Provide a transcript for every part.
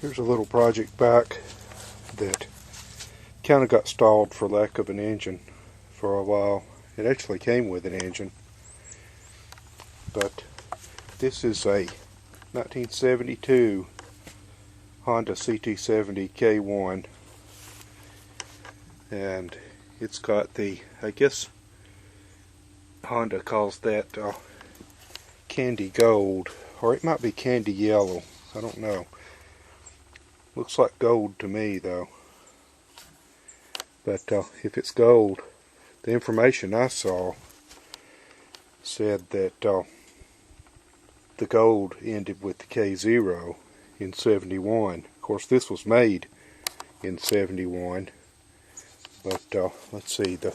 Here's a little project bike that kind of got stalled for lack of an engine for a while. It actually came with an engine, but this is a 1972 Honda CT70 K1, and it's got the, I guess Honda calls that candy gold, or it might be candy yellow, I don't know. Looks like gold to me though, but if it's gold, the information I saw said that the gold ended with the K0 in 71. Of course, this was made in 71, but let's see, it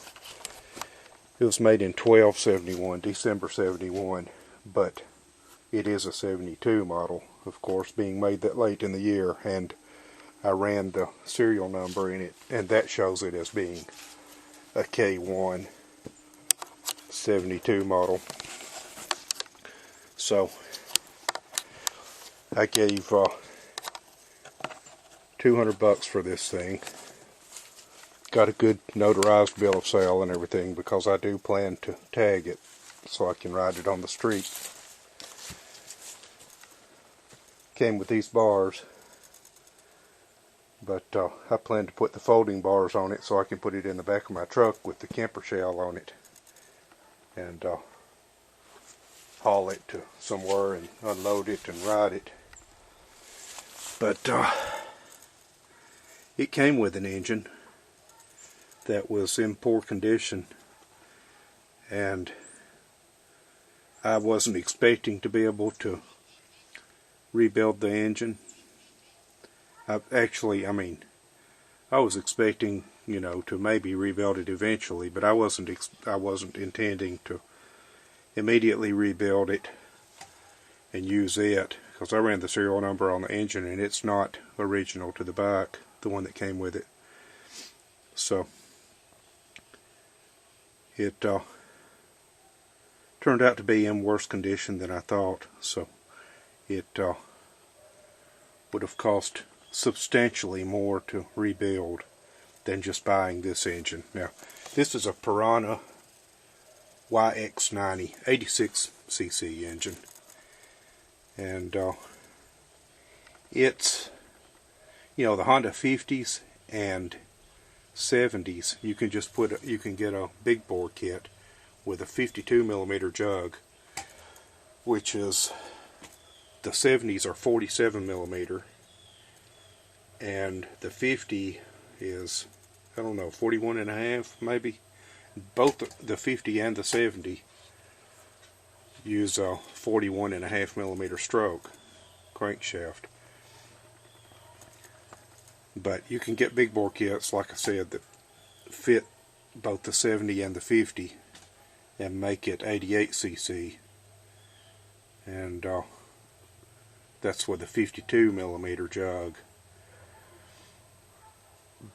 was made in 12/71, December 71, but it is a 72 model, of course, being made that late in the year, and I ran the serial number in it, and that shows it as being a K1 72 model. So I gave $200 for this thing. Got a good notarized bill of sale and everything, because I do plan to tag it so I can ride it on the street. Came with these bars, but I plan to put the folding bars on it so I can put it in the back of my truck with the camper shell on it and haul it to somewhere and unload it and ride it. But it came with an engine that was in poor condition, and I wasn't expecting to be able to rebuild the engine. I was expecting, to maybe rebuild it eventually, but I wasn't intending to immediately rebuild it and use it, because I ran the serial number on the engine and it's not original to the bike, the one that came with it. So it turned out to be in worse condition than I thought, so it would have cost substantially more to rebuild than just buying this engine. Now, this is a Piranha YX90 86cc engine, and it's, the Honda 50s and 70s, you can get a big bore kit with a 52mm jug, which is, the 70s are 47mm, and the 50 is, I don't know, 41.5 maybe. Both the 50 and the 70 use a 41.5mm stroke crankshaft. But you can get big bore kits, like I said, that fit both the 70 and the 50 and make it 88cc, and that's with a 52mm jug.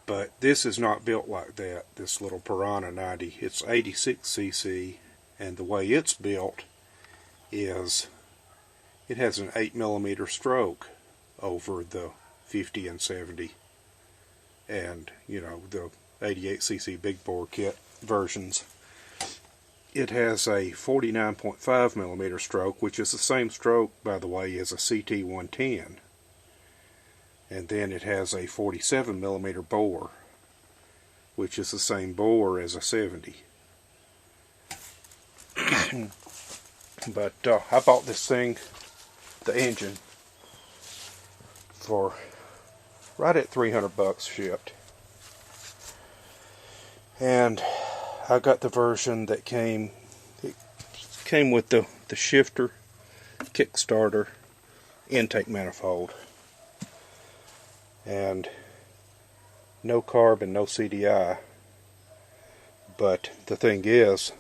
But this is not built like that, this little Piranha 90. It's 86cc, and the way it's built is it has an 8mm stroke over the 50 and 70, and the 88cc big bore kit versions. It has a 49.5mm stroke, which is the same stroke, by the way, as a CT110. And then it has a 47mm bore, which is the same bore as a 70. But I bought this thing, the engine, for right at $300 shipped. And I got the version that came with the shifter, kickstarter, intake manifold, and no carb and no CDI. But the thing is,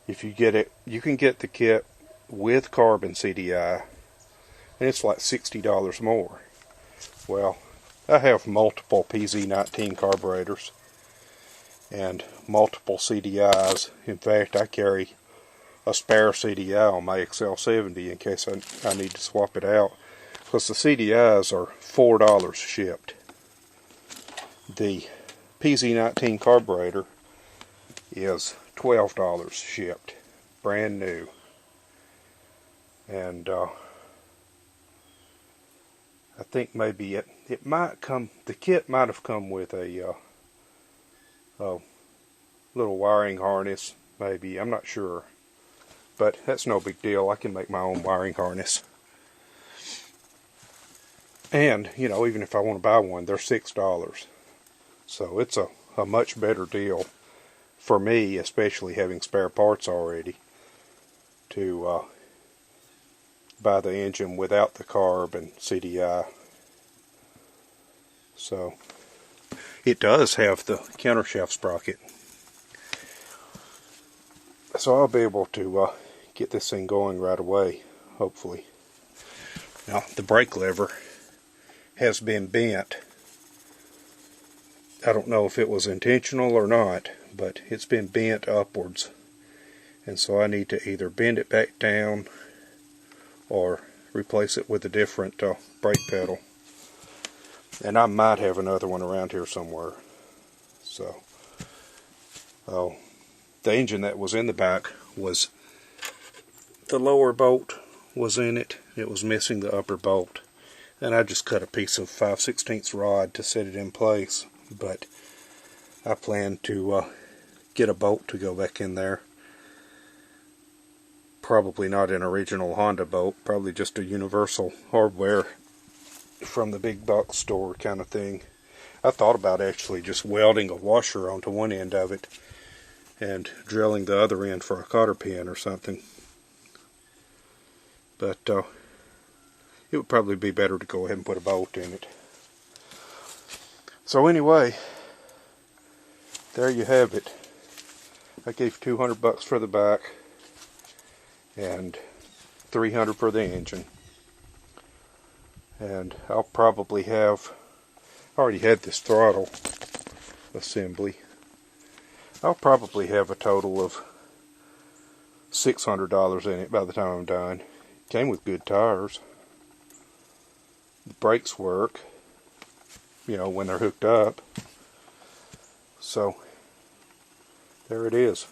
if you get it, you can get the kit with carb and CDI, and it's like $60 more. Well, I have multiple PZ19 carburetors and multiple CDIs. In fact, I carry a spare CDI on my XL70 in case I need to swap it out. because the CDIs are $4 shipped. The PZ19 carburetor is $12 shipped, brand new. And I think maybe it might come, the kit might have come with a little wiring harness, maybe, I'm not sure. But that's no big deal, I can make my own wiring harness. And, you know, even if I want to buy one, they're $6. So it's a much better deal for me, especially having spare parts already, to buy the engine without the carb and CDI. So it does have the countershaft sprocket. So I'll be able to get this thing going right away, hopefully. Now, the brake lever has been bent. I don't know if it was intentional or not, but it's been bent upwards. And so I need to either bend it back down or replace it with a different brake pedal. And I might have another one around here somewhere. So, the engine that was in the back was, the lower bolt was in it. It was missing the upper bolt. And I just cut a piece of 5/16 rod to set it in place. But I plan to get a bolt to go back in there. Probably not an original Honda bolt, probably just a universal hardware from the big box store kind of thing. I thought about actually just welding a washer onto one end of it and drilling the other end for a cotter pin or something. But it would probably be better to go ahead and put a bolt in it. So anyway, there you have it. I gave $200 for the back and $300 for the engine. And I'll probably have, I already had this throttle assembly. I'll probably have a total of $600 in it by the time I'm done. Came with good tires. The brakes work, you know, when they're hooked up. So, there it is.